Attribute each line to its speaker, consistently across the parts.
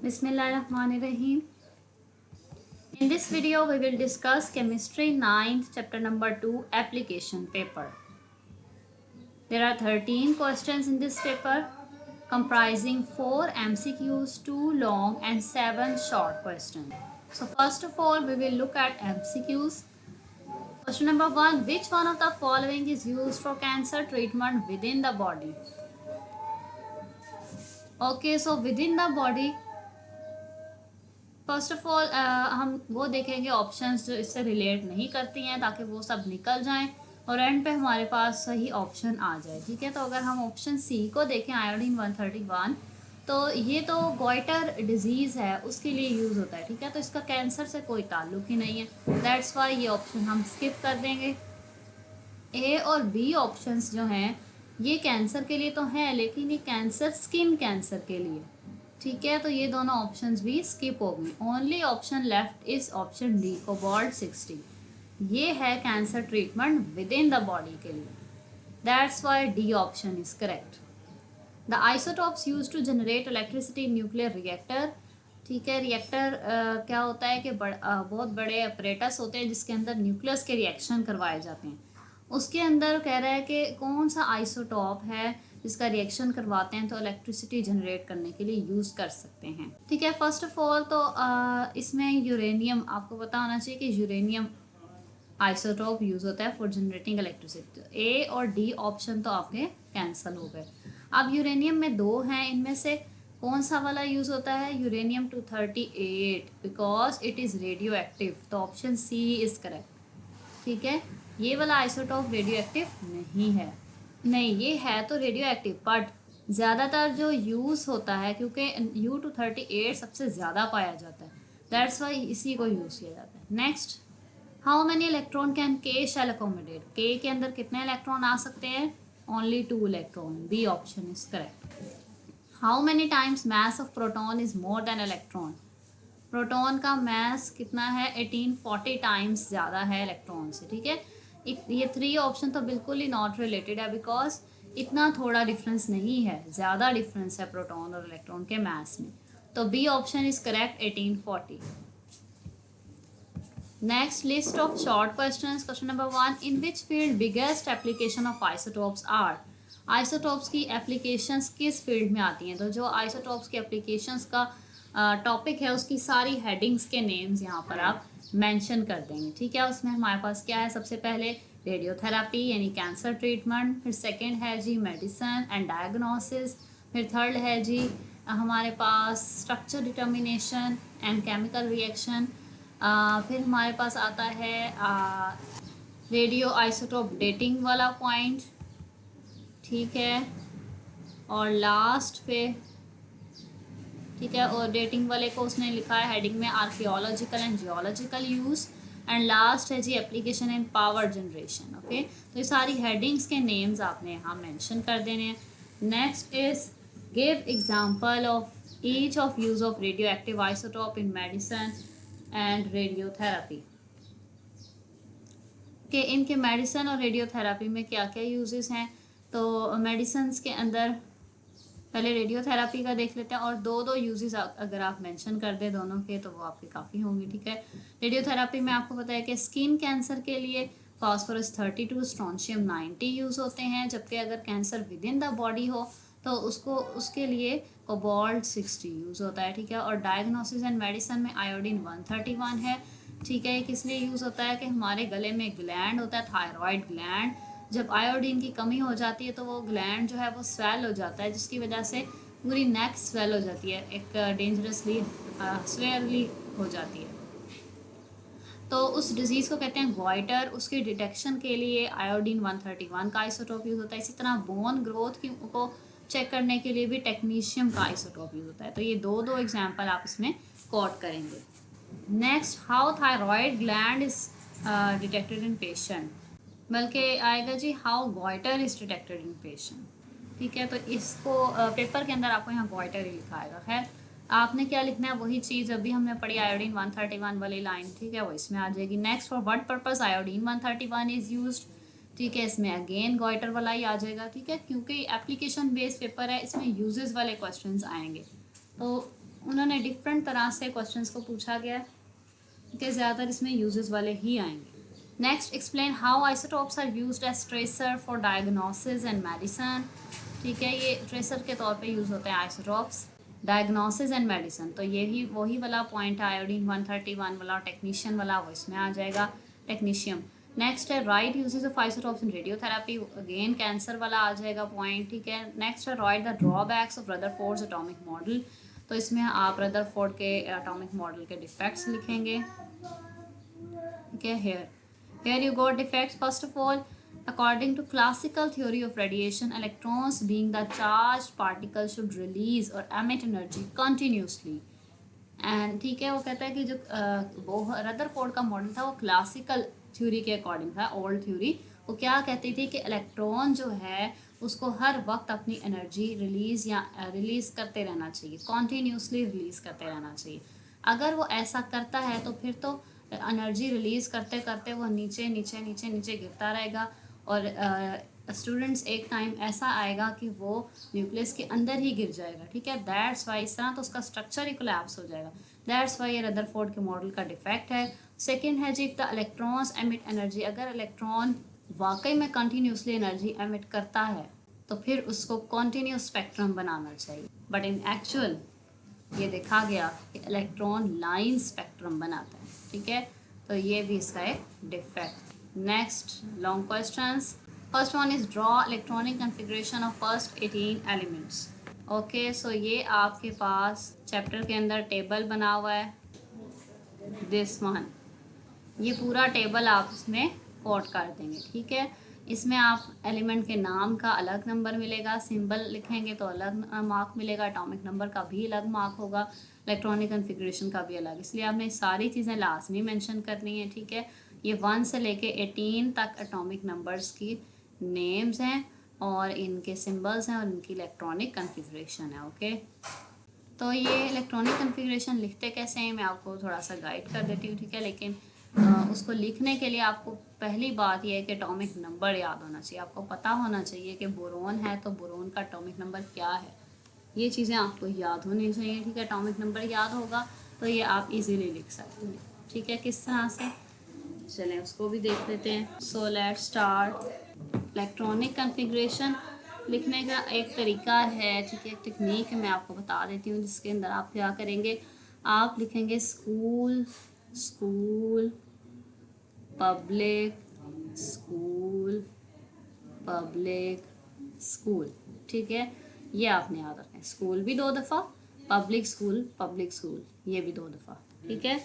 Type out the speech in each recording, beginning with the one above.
Speaker 1: Bismillahirrahmanirrahim. In this video, we will discuss Chemistry 9th, chapter number 2, application paper. There are 13 questions in this paper, comprising 4 MCQs, 2 long and 7 short questions. So first of all, we will look at MCQs. Question number 1, which one of the following is used for cancer treatment within the body? Okay, so within the body, first of all हम वो देखेंगे options जो इससे relate नहीं करती हैं ताकि वो सब निकल जाएं और एंड पे हमारे पास सही ऑप्शन आ जाए। ठीक है, तो अगर हम ऑप्शन सी को देखें आयोडीन 131, तो ये तो गॉइटर डिजीज़ है उसके लिए यूज़ होता है। ठीक है, तो इसका कैंसर से कोई ताल्लुक ही नहीं है, दैट्स वाई ये ऑप्शन हम स्किप कर देंगे। ए और बी ऑप्शंस जो हैं ये कैंसर के लिए तो हैं, लेकिन ये कैंसर स्किन कैंसर के लिए। ठीक है, तो ये दोनों ऑप्शंस भी स्किप हो गए। Only option left is option D, cobalt 60। ये है cancer treatment with in the body के लिए, that's why D option is correct. The isotopes use to generate electricity in nuclear reactor. ठीक है, रिएक्टर क्या होता है कि बहुत बड़े अपरेटस होते हैं जिसके अंदर न्यूक्लियस के रिएक्शन करवाए जाते हैं। उसके अंदर कह रहा है कि कौन सा आइसोटॉप है जिसका रिएक्शन करवाते हैं तो इलेक्ट्रिसिटी जनरेट करने के लिए यूज़ कर सकते हैं। ठीक है, फर्स्ट ऑफ ऑल तो इसमें यूरेनियम, आपको पता होना चाहिए कि यूरेनियम आइसोटॉप यूज़ होता है फॉर जनरेटिंग इलेक्ट्रिसिटी। ए और डी ऑप्शन तो आपके कैंसिल हो गए। अब यूरेनियम में दो हैं, इनमें से कौन सा वाला यूज़ होता है? Uranium 238, because it is radio active, तो ऑप्शन सी इज़ करेक्ट। ठीक है, ये वाला आइसोटॉप रेडियो एक्टिव नहीं है। नहीं, ये है तो रेडियो एक्टिव, बट ज़्यादातर जो यूज़ होता है क्योंकि U-238 सबसे ज़्यादा पाया जाता है, दैट्स वाई इसी को यूज़ किया जाता है। Next, how many electron can K shell accommodate? के अंदर कितने इलेक्ट्रॉन आ सकते हैं? Only 2 electron, B option is correct. How many times mass of proton is more than electron? Proton का मास कितना है? 1840 टाइम्स ज़्यादा है इलेक्ट्रॉन से। ठीक है, ये 3 ऑप्शन तो बिल्कुल ही नॉट रिलेटेड है, बिकॉज इतना थोड़ा डिफरेंस नहीं है, ज़्यादा डिफरेंस है प्रोटॉन और इलेक्ट्रॉन के मास में। तो B option is correct, 1840। Next, list of short questions. Question number 1, in which field biggest application of isotopes are? Isotopes की एप्लीकेशंस किस फील्ड में आती हैं? तो जो आइसोटॉप्स की एप्लीकेशंस का टॉपिक है उसकी सारी हेडिंग्स के नेम्स यहाँ पर आप मेंशन कर देंगे। ठीक है, उसमें हमारे पास क्या है? सबसे पहले रेडियोथेरापी यानी कैंसर ट्रीटमेंट, फिर सेकंड है जी मेडिसिन एंड डायग्नोसिस, फिर थर्ड है जी हमारे पास structure determination and chemical reaction, फिर हमारे पास आता है रेडियो आइसोटोप डेटिंग वाला पॉइंट। ठीक है, और लास्ट पे, ठीक है, और डेटिंग वाले को उसने लिखा है हेडिंग में archaeological and geological use, and last है जी application in power generation. Okay, तो ये सारी हेडिंग्स के नेम्स आपने यहाँ मेंशन कर देने हैं। Next is give example of each of use of radio active isotope in medicine and radiotherapy. कि इनके मेडिसिन और रेडियोथेरापी में क्या क्या यूजेस हैं? तो मेडिसिन के अंदर पहले रेडियोथेरापी का देख लेते हैं, और दो यूजेस अगर आप मेंशन कर दें दोनों के तो वो आपके काफ़ी होंगे। ठीक है, रेडियोथेरापी में आपको पता है कि स्किन कैंसर के लिए फास्फोरस 32, स्ट्रोंशियम 90 यूज़ होते हैं, जबकि अगर cancer with in the body हो तो उसके लिए कोबाल्ट 60 यूज़ होता है। ठीक है, और डायग्नोसिस एंड मेडिसिन में आयोडीन 131 है। ठीक है, ये किस लिए यूज़ होता है कि हमारे गले में ग्लैंड होता है, थायराइड ग्लैंड, जब आयोडीन की कमी हो जाती है तो वो ग्लैंड जो है वो स्वेल हो जाता है, जिसकी वजह से पूरी नेक स्वेल हो जाती है, एक डेंजरसली स्वेयरली हो जाती है। तो उस डिजीज़ को कहते हैं गॉइटर। उसके डिटेक्शन के लिए आयोडीन 131 का आइसोटोप यूज़ होता है। इसी तरह बोन ग्रोथ को चेक करने के लिए भी टेक्नीशियम का आइसोटोप यूज़ होता है। तो ये दो एग्जाम्पल आप इसमें कोट करेंगे। Next, how thyroid gland is detected in patient? बल्कि आएगा जी how goitre is detected in patient. ठीक है, तो इसको पेपर के अंदर आपको यहाँ गॉइटर ही लिखा आएगा। खैर, आपने क्या लिखना है वही चीज़ अभी हमने पढ़ी आयोडीन 131 वाली लाइन, ठीक है, वो इसमें आ जाएगी। Next, for what purpose iodine 131 is used? ठीक है, इसमें अगेन गॉइटर वाला ही आ जाएगा। ठीक है, क्योंकि एप्लीकेशन बेस्ड पेपर है, इसमें यूजेस वाले क्वेश्चंस आएंगे। तो उन्होंने डिफरेंट तरह से क्वेश्चंस को पूछा गया है कि ज़्यादातर इसमें यूजेस वाले ही आएंगे। Next, explain how isotopes are used as tracer for diagnosis and medicine. ठीक है, ये ट्रेसर के तौर पे यूज़ होते हैं आइसोटोप्स डायग्नोसिस एंड मेडिसिन। तो यही वही वाला पॉइंट है आयोडीन 131 वाला, टेक्नीशियन वाला, वो इसमें आ जाएगा, टेक्नीशियम। नेक्स्ट है right uses of isotopes in radiotherapy, again cancer वाला आ जाएगा पॉइंट। ठीक है, नेक्स्ट है right the drawbacks of Rutherford's atomic model. तो इसमें आप रदरफोर्ड के एटॉमिक मॉडल के डिफेक्ट्स लिखेंगे। ठीक है, here you got defects. First of all, according to classical theory of radiation, electrons being the charged particle should release or emit energy continuously. And ठीक है, वो कहता है कि जो वो रदरफोर्ड का मॉडल था वो क्लासिकल थ्योरी के अकॉर्डिंग था, ओल्ड थ्योरी। वो क्या कहती थी कि इलेक्ट्रॉन जो है उसको हर वक्त अपनी एनर्जी रिलीज़ करते रहना चाहिए, कॉन्टीन्यूसली रिलीज़ करते रहना चाहिए। अगर वो ऐसा करता है तो फिर तो एनर्जी रिलीज़ करते करते वो नीचे नीचे नीचे नीचे गिरता रहेगा और स्टूडेंट्स एक टाइम ऐसा आएगा कि वो न्यूक्लियस के अंदर ही गिर जाएगा। ठीक है, दैट्स वाई इस तरह तो उसका स्ट्रक्चर ही कोलैप्स हो जाएगा। दैट्स वाई ये रदरफोर्ड के मॉडल का डिफेक्ट है। सेकंड है जी, if the electrons emit energy, अगर इलेक्ट्रॉन वाकई में कंटिन्यूसली एनर्जी एमिट करता है तो फिर उसको कॉन्टीन्यूस स्पेक्ट्रम बनाना चाहिए, बट इन एक्चुअल ये देखा गया कि इलेक्ट्रॉन लाइन स्पेक्ट्रम बनाता है। ठीक है, तो ये भी इसका एक defect. Next long questions. First one is draw electronic configuration of first 18 elements. Okay, so ये आपके पास चैप्टर के अंदर टेबल बना हुआ है, दिस वन। ये पूरा टेबल आप इसमें कोट कर देंगे। ठीक है, इसमें आप एलिमेंट के नाम का अलग नंबर मिलेगा, सिंबल लिखेंगे तो अलग मार्क मिलेगा, एटॉमिक नंबर का भी अलग मार्क होगा, इलेक्ट्रॉनिक कॉन्फ़िगरेशन का भी अलग। इसलिए आपने सारी चीज़ें लाजमी मेंशन करनी है। ठीक है, ये 1 से लेके 18 तक एटॉमिक नंबर्स की नेम्स हैं और इनके सिंबल्स हैं और इनकी इलेक्ट्रॉनिक कॉन्फ़िगरेशन है। ओके, तो ये इलेक्ट्रॉनिक कॉन्फ़िगरेशन लिखते कैसे हैं मैं आपको थोड़ा सा गाइड कर देती हूँ। ठीक है, लेकिन उसको लिखने के लिए आपको पहली बात यह है कि एटॉमिक नंबर याद होना चाहिए। आपको पता होना चाहिए कि बोरोन है तो बोरोन का एटॉमिक नंबर क्या है, ये चीज़ें आपको याद होनी चाहिए। ठीक है, एटॉमिक नंबर याद होगा तो ये आप इजीली लिख सकते हैं। ठीक है, किस तरह से, चलें उसको भी देख लेते हैं। So let's start. Electronic configuration लिखने का एक तरीका है, ठीक है, एक टेक्निक मैं आपको बता देती हूँ, जिसके अंदर आप क्या करेंगे, आप लिखेंगे school, school, public, school, public, school. ठीक है, ये आपने याद रखना है। स्कूल भी 2 दफ़ा, पब्लिक स्कूल ये भी 2 दफ़ा। ठीक है,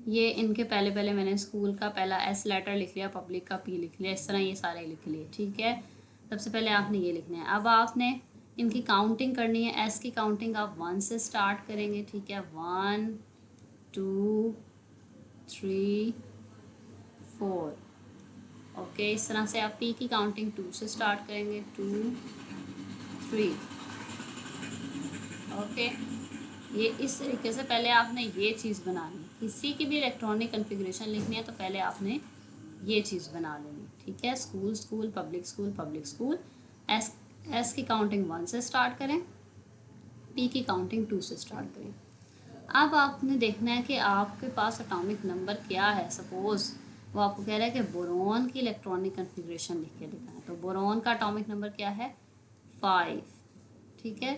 Speaker 1: ये इनके पहले पहले मैंने स्कूल का पहला एस लेटर लिख लिया, पब्लिक का पी लिख लिया, इस तरह ये सारे लिख लिए। ठीक है, सबसे पहले आपने ये लिखना है। अब आपने इनकी काउंटिंग करनी है। एस की काउंटिंग आप 1 से स्टार्ट करेंगे। ठीक है, 1 2 3 4। ओके, इस तरह से आप पी की काउंटिंग 2 से स्टार्ट करेंगे, 2 3। ओके, ये इस तरीके से पहले आपने ये चीज़ बनानी है। किसी की भी इलेक्ट्रॉनिक कॉन्फ़िगरेशन लिखनी है तो पहले आपने ये चीज़ बना लेनी। ठीक है, school, school, public school, public school. S की काउंटिंग 1 से स्टार्ट करें, पी की काउंटिंग 2 से स्टार्ट करें। अब आपने देखना है कि आपके पास एटॉमिक नंबर क्या है। सपोज़ वो आपको कह रहा है कि बोरोन की इलेक्ट्रॉनिक कॉन्फ़िगरेशन लिख के दिखाएं, तो बोरोन का एटॉमिक नंबर क्या है, 5। ठीक है,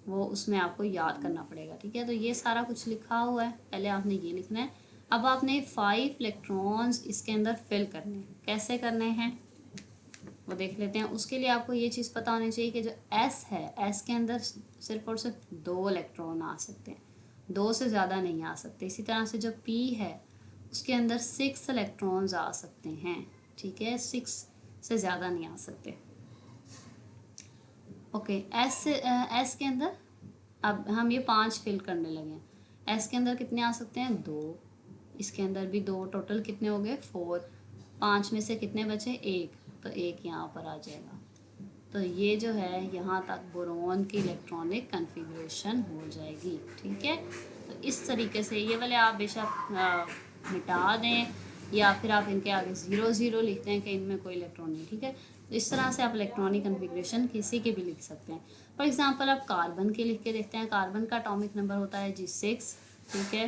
Speaker 1: वो उसमें आपको याद करना पड़ेगा। ठीक है, तो ये सारा कुछ लिखा हुआ है, पहले आपने ये लिखना है। अब आपने 5 इलेक्ट्रॉन्स इसके अंदर फिल करने हैं। कैसे करने हैं वो देख लेते हैं। उसके लिए आपको ये चीज़ पता होनी चाहिए कि जो एस है, एस के अंदर सिर्फ और सिर्फ 2 इलेक्ट्रॉन आ सकते हैं, 2 से ज़्यादा नहीं आ सकते। इसी तरह से जो पी है उसके अंदर 6 इलेक्ट्रॉन्स आ सकते हैं। ठीक है, 6 से ज़्यादा नहीं आ सकते। ओके, एस के अंदर अब हम ये 5 फिल करने लगे हैं। एस के अंदर कितने आ सकते हैं, 2। इसके अंदर भी 2, टोटल कितने हो गए, 4। 5 में से कितने बचे, 1, तो 1 यहाँ पर आ जाएगा। तो ये जो है यहाँ तक बोरोन की इलेक्ट्रॉनिक कॉन्फ़िगरेशन हो जाएगी। ठीक है, तो इस तरीके से ये वाले आप बेशक मिटा दें या फिर आप इनके आगे 0 0 लिखते हैं कि इनमें कोई इलेक्ट्रॉन नहीं। ठीक है, इस तरह से आप इलेक्ट्रॉनिक कन्फिग्रेशन किसी के भी लिख सकते हैं। फॉर एग्जांपल आप कार्बन के लिख के देखते हैं। कार्बन का एटॉमिक नंबर होता है G6, ठीक है।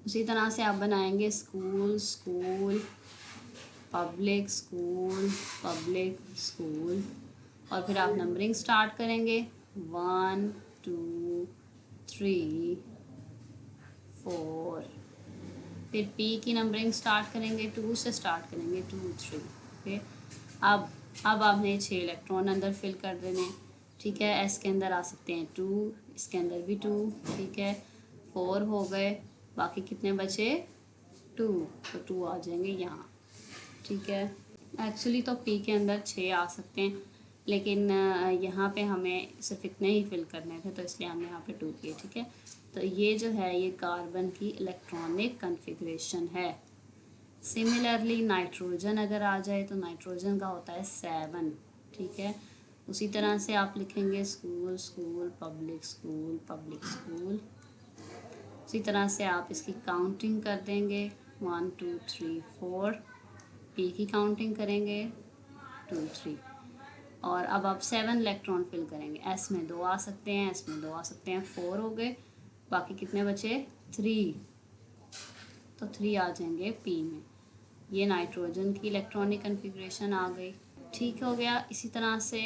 Speaker 1: उसी तरह से आप बनाएंगे school, school, public, school, public, school, और फिर आप नंबरिंग स्टार्ट करेंगे 1 2 3 4। फिर पी की नंबरिंग स्टार्ट करेंगे 2 से स्टार्ट करेंगे 2 3, ओके। अब आपने 6 इलेक्ट्रॉन अंदर फिल कर देने, ठीक है। एस के अंदर आ सकते हैं 2, इसके अंदर भी 2, ठीक है। 4 हो गए, बाकी कितने बचे 2, तो 2 आ जाएंगे यहाँ, ठीक है। एक्चुअली तो पी के अंदर 6 आ सकते हैं, लेकिन यहाँ पे हमें सिर्फ इतने ही फिल करने थे, तो इसलिए हमने यहाँ पे 2 किए, ठीक है। तो ये जो है ये कार्बन की इलेक्ट्रॉनिक कन्फिग्रेशन है। सिमिलरली नाइट्रोजन अगर आ जाए तो नाइट्रोजन का होता है 7, ठीक है। उसी तरह से आप लिखेंगे school, school, public, school, public, school. उसी तरह से आप इसकी काउंटिंग कर देंगे 1 2 3 4। पी की काउंटिंग करेंगे 2 3, और अब आप 7 इलेक्ट्रॉन फिल करेंगे। एस में 2 आ सकते हैं, एस में 2 आ सकते हैं, 4 हो गए, बाकी कितने बचे 3, तो 3 आ जाएंगे पी में। ये नाइट्रोजन की इलेक्ट्रॉनिक कन्फिग्रेशन आ गई, ठीक हो गया। इसी तरह से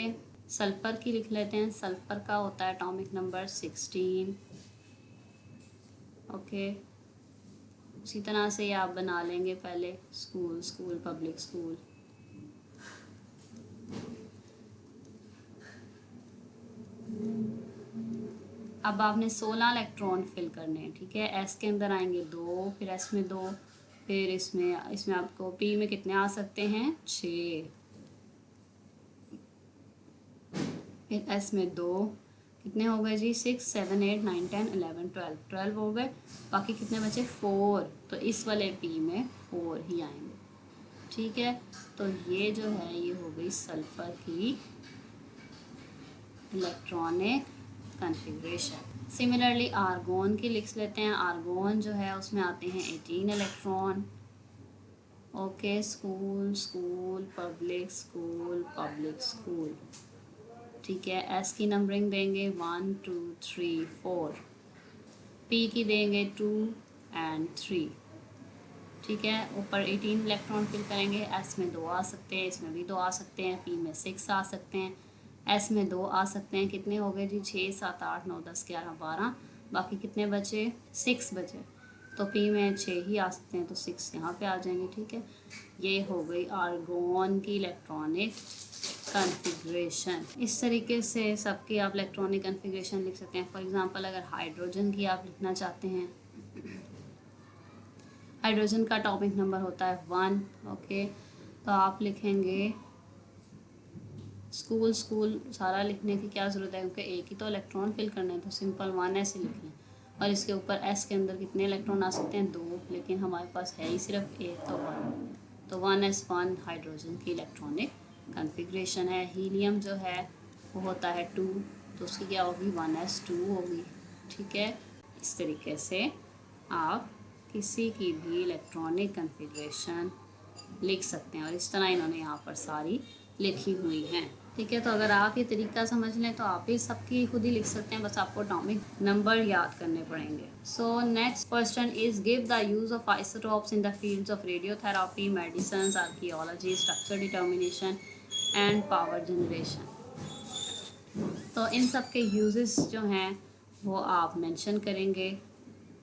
Speaker 1: सल्फ़र की लिख लेते हैं। सल्फ़र का होता है एटॉमिक नंबर 16, ओके। उसी तरह से ये आप बना लेंगे पहले स्कूल, स्कूल, पब्लिक, स्कूल। अब आपने 16 इलेक्ट्रॉन फिल करने हैं, ठीक है। एस के अंदर आएंगे 2, फिर एस में 2, फिर इसमें आपको पी में कितने आ सकते हैं 6, फिर एस में 2, कितने हो गए जी 6 7 8 9 10 11 12, 12 हो गए, बाकी कितने बचे 4, तो इस वाले पी में 4 ही आएंगे, ठीक है। तो ये जो है ये हो गई सल्फ़र की इलेक्ट्रॉनिक कन्फिग्रेशन। सिमिलरली आर्गोन की लिख लेते हैं। आर्गोन जो है उसमें आते हैं 18 electron, okay. School, school, public, school, public, school, ठीक है। एस की नंबरिंग देंगे 1 2 3 4, पी की देंगे 2 एंड 3, ठीक है। ऊपर 18 इलेक्ट्रॉन फिल करेंगे। एस में 2 आ सकते हैं, इसमें भी 2 आ सकते हैं, पी में 6 आ सकते हैं, एस में 2 आ सकते हैं। कितने हो गए जी 6 7 8 9 10 11 12, बाकी कितने बचे 6 बचे, तो पी में 6 ही आ सकते हैं, तो 6 यहाँ पे आ जाएंगे, ठीक है। ये हो गई आर्गोन की इलेक्ट्रॉनिक कन्फिग्रेशन। इस तरीके से सबकी आप इलेक्ट्रॉनिक कन्फिग्रेशन लिख सकते हैं। फॉर एग्जांपल अगर हाइड्रोजन की आप लिखना चाहते हैं, हाइड्रोजन का एटॉमिक नंबर होता है 1, ओके। तो आप लिखेंगे स्कूल, स्कूल सारा लिखने की क्या ज़रूरत है, क्योंकि एक ही तो इलेक्ट्रॉन फिल करना है, तो सिंपल 1 ऐसे लिख लें। और इसके ऊपर एस के अंदर कितने इलेक्ट्रॉन आ सकते हैं 2, लेकिन हमारे पास है ही सिर्फ एक, तो 1, तो 1s1 हाइड्रोजन की इलेक्ट्रॉनिक कन्फिग्रेशन है। हीलियम जो है वो होता है 2, तो उसकी क्या होगी 1s2 होगी, ठीक है। इस तरीके से आप किसी की भी इलेक्ट्रॉनिक कन्फिग्रेशन लिख सकते हैं, और इस तरह इन्होंने यहाँ पर सारी लिखी हुई हैं, ठीक है। तो अगर आप ये तरीका समझ लें तो आप ही सबकी खुद ही लिख सकते हैं, बस आपको एटॉमिक नंबर याद करने पड़ेंगे। So next question is give the use of isotopes in the fields of radiotherapy, medicine, archaeology, structure determination and power generation. तो इन सब के यूजेस जो हैं वो आप मेंशन करेंगे।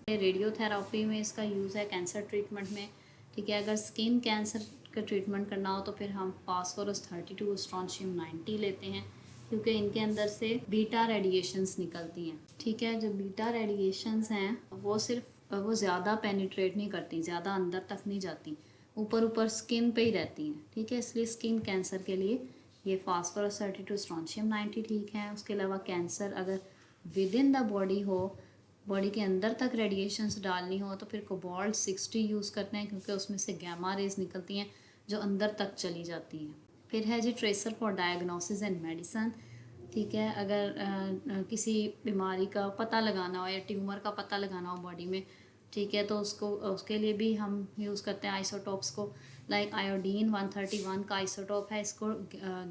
Speaker 1: रेडियोथेरेपी में इसका यूज़ है कैंसर ट्रीटमेंट में, ठीक है। अगर स्किन कैंसर का ट्रीटमेंट करना हो तो फिर हम फास्फोरस 32 स्ट्रोंशियम 90 लेते हैं, क्योंकि इनके अंदर से बीटा रेडिएशंस निकलती हैं, ठीक है। जो बीटा रेडिएशंस हैं वो ज़्यादा पेनिट्रेट नहीं करती, ज़्यादा अंदर तक नहीं जाती, ऊपर ऊपर स्किन पे ही रहती हैं, ठीक है। इसलिए स्किन कैंसर के लिए ये फास्फोरस 32 स्ट्रोंशियम 90 ठीक है। उसके अलावा कैंसर अगर विद इन द बॉडी हो, बॉडी के अंदर तक रेडिएशंस डालनी हो, तो फिर कोबाल्ट 60 यूज़ करते हैं, क्योंकि उसमें से गैमा रेज निकलती हैं जो अंदर तक चली जाती हैं। फिर है जी tracer for diagnosis and medicine, ठीक है। अगर किसी बीमारी का पता लगाना हो या ट्यूमर का पता लगाना हो बॉडी में, ठीक है, तो उसके लिए भी हम यूज़ करते हैं आइसोटोप्स को, लाइक आयोडीन 131 का आइसोटोप है, इसको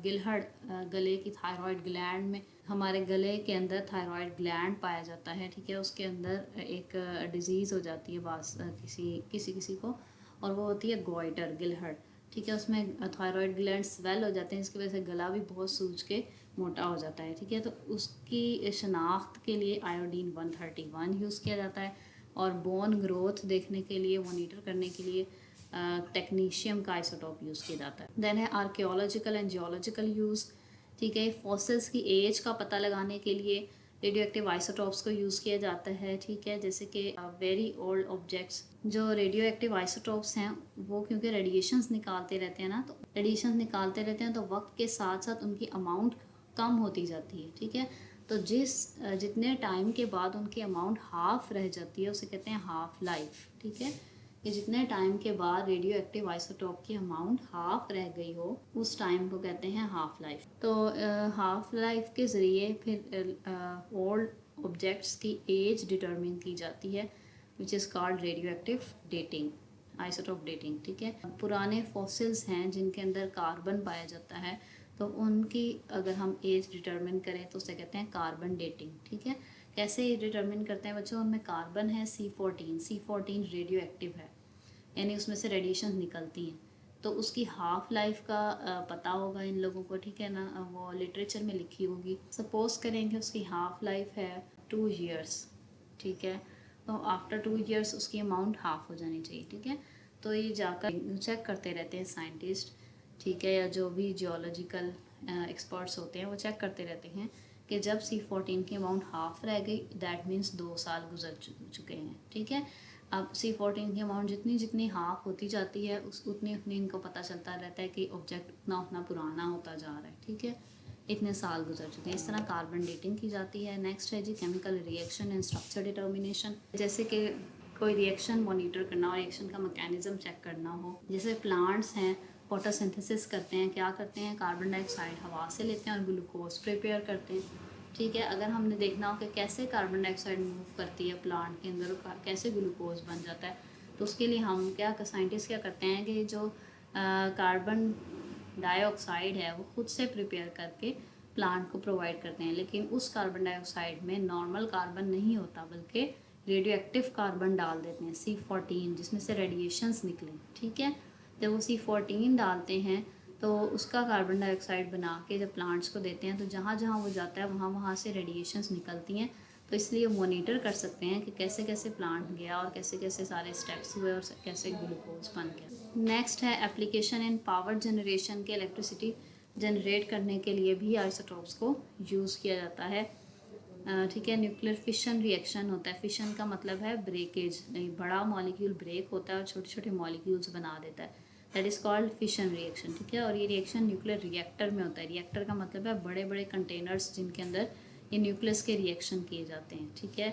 Speaker 1: गिलहड़ गले की थायराइड ग्लैंड में, हमारे गले के अंदर थायराइड ग्लैंड पाया जाता है, ठीक है। उसके अंदर एक डिजीज़ हो जाती है बास किसी को, और वो होती है गॉइटर गिलहड़, ठीक है। उसमें थायराइड ग्लैंड स्वेल हो जाते हैं, इसकी वजह से गला भी बहुत सूज के मोटा हो जाता है, ठीक है। तो उसकी शनाख्त के लिए आयोडीन 131 यूज़ किया जाता है, और बोन ग्रोथ देखने के लिए, मॉनिटर करने के लिए टेक्नीशियम का आइसोटोप यूज़ किया जाता है। देन है आर्कियोलॉजिकल एंड जियोलॉजिकल यूज़, ठीक है। फॉसिल्स की एज का पता लगाने के लिए रेडियो एक्टिव आइसोटोप्स को यूज़ किया जाता है, ठीक है। जैसे कि वेरी ओल्ड ऑब्जेक्ट्स, जो रेडियो एक्टिव आइसोटोप्स हैं वो क्योंकि रेडिएशंस निकालते रहते हैं ना, तो रेडिएशंस निकालते रहते हैं तो वक्त के साथ साथ उनकी अमाउंट कम होती जाती है, ठीक है। तो जितने टाइम के बाद उनकी अमाउंट हाफ रह जाती है उसे कहते हैं हाफ लाइफ, ठीक है। कि जितने टाइम के बाद रेडियो एक्टिव आइसोटोप की अमाउंट हाफ रह गई हो उस टाइम को कहते हैं हाफ लाइफ। तो हाफ लाइफ के ज़रिए फिर ओल्ड ऑब्जेक्ट्स की एज डिटरमिन की जाती है, which is called radio active dating, isotope dating, ठीक है। पुराने फॉसिल्स हैं जिनके अंदर कार्बन पाया जाता है, तो उनकी अगर हम एज डिटरमिन करें तो उसे कहते हैं कार्बन डेटिंग, ठीक है। कैसे डिटरमिन करते हैं बच्चों, उनमें कार्बन है C14 रेडियो एक्टिव है, यानी उसमें से रेडिएशन निकलती हैं, तो उसकी हाफ लाइफ का पता होगा इन लोगों को, ठीक है ना, वो लिटरेचर में लिखी होगी। सपोज करेंगे उसकी हाफ लाइफ है 2 ईयर्स, ठीक है। तो आफ्टर 2 ईयर्स उसकी अमाउंट हाफ हो जानी चाहिए, ठीक है। तो ये जाकर चेक करते रहते हैं साइंटिस्ट, ठीक है, या जो भी जियोलॉजिकल एक्सपर्ट्स होते हैं वो चेक करते रहते हैं कि जब C14 की अमाउंट हाफ रह गई दैट मीन्स 2 साल गुजर चुके हैं, ठीक है। अब C14 की अमाउंट जितनी हाफ होती जाती है उतनी इनको पता चलता रहता है कि ऑब्जेक्ट उतना पुराना होता जा रहा है, ठीक है, इतने साल गुजर चुके हैं। इस तरह कार्बन डेटिंग की जाती है। नेक्स्ट है जी chemical reaction and structure determination, जैसे कि कोई रिएक्शन मॉनिटर करना हो, रिएक्शन का मैकेनिज्म चेक करना हो। जैसे प्लांट्स हैं फोटोसिंथेसिस करते हैं, क्या करते हैं, कार्बन डाइऑक्साइड हवा से लेते हैं और ग्लूकोज प्रिपेयर करते हैं, ठीक है। अगर हमने देखना हो कि कैसे कार्बन डाइऑक्साइड मूव करती है प्लांट के अंदर, कैसे ग्लूकोज बन जाता है, तो उसके लिए हम साइंटिस्ट क्या करते हैं कि जो कार्बन डाइऑक्साइड है वो खुद से प्रिपेयर करके प्लांट को प्रोवाइड करते हैं, लेकिन उस कार्बन डाइऑक्साइड में नॉर्मल कार्बन नहीं होता बल्कि रेडियो एक्टिव कार्बन डाल देते हैं C14, जिसमें से रेडिएशंस निकले, ठीक है। जब वो C14 डालते हैं तो उसका कार्बन डाइऑक्साइड बना के जब प्लांट्स को देते हैं तो जहाँ जहाँ वो जाता है वहाँ से रेडिएशंस निकलती हैं, तो इसलिए मॉनिटर कर सकते हैं कि कैसे कैसे प्लांट गया और कैसे कैसे सारे स्टेप्स हुए और कैसे ग्लूकोज बन गया। नेक्स्ट है एप्लीकेशन इन पावर जनरेशन के, इलेक्ट्रिसिटी जनरेट करने के लिए भी आइसोटोप्स को यूज़ किया जाता है, ठीक है। न्यूक्लियर फिशन रिएक्शन होता है, फिशन का मतलब है ब्रेकेज, बड़ा मॉलिक्यूल ब्रेक होता है और छोटे छोटे मॉलिक्यूल्स बना देता है, that is called fission reaction, ठीक है। और ये रिएक्शन न्यूक्लियर रिएक्टर में होता है। रिएक्टर का मतलब है बड़े बड़े कंटेनर्स जिनके अंदर ये न्यूक्लियस के रिएक्शन किए जाते हैं, ठीक है।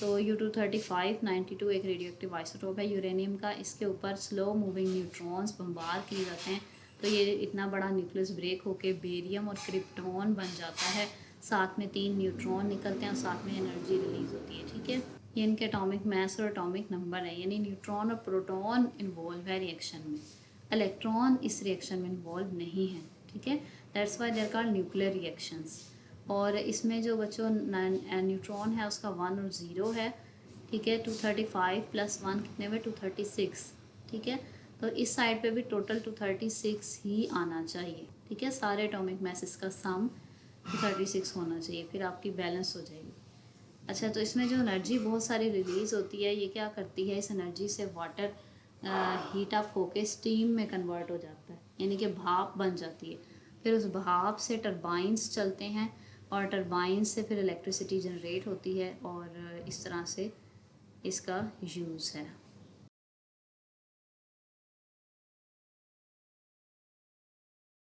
Speaker 1: तो U-235-92 एक रेडियो एक्टिव आइसोटोप है यूरेनियम का, इसके ऊपर स्लो मूविंग न्यूट्रॉन्स बम्बार किए जाते हैं, तो ये इतना बड़ा न्यूक्लियस ब्रेक होके बेरियम और क्रिप्टॉन बन जाता है, साथ में 3 न्यूट्रॉन निकलते हैं और साथ में एनर्जी रिलीज होती है, ठीक है। ये इनके एटॉमिक मास और एटॉमिक नंबर है, यानी न्यूट्रॉन और प्रोटॉन इन्वॉल्व है रिएक्शन में, इलेक्ट्रॉन इस रिएक्शन में इन्वॉल्व नहीं है, ठीक है। That's why they're called nuclear reactions. और इसमें जो बच्चों न्यूट्रॉन है उसका 1 और 0 है, ठीक है। 235 + 1 कितने हुए, 236, ठीक है। तो इस साइड पे भी टोटल 236 ही आना चाहिए, ठीक है। सारे एटॉमिक मासेस का सम 236 होना चाहिए, फिर आपकी बैलेंस हो जाएगी। अच्छा, तो इसमें जो एनर्जी बहुत सारी रिलीज़ होती है, ये क्या करती है, इस एनर्जी से वाटर हीट अप होके स्टीम में कन्वर्ट हो जाता है, यानी कि भाप बन जाती है। फिर उस भाप से टरबाइंस चलते हैं और टरबाइंस से फिर इलेक्ट्रिसिटी जनरेट होती है, और इस तरह से इसका यूज़ है।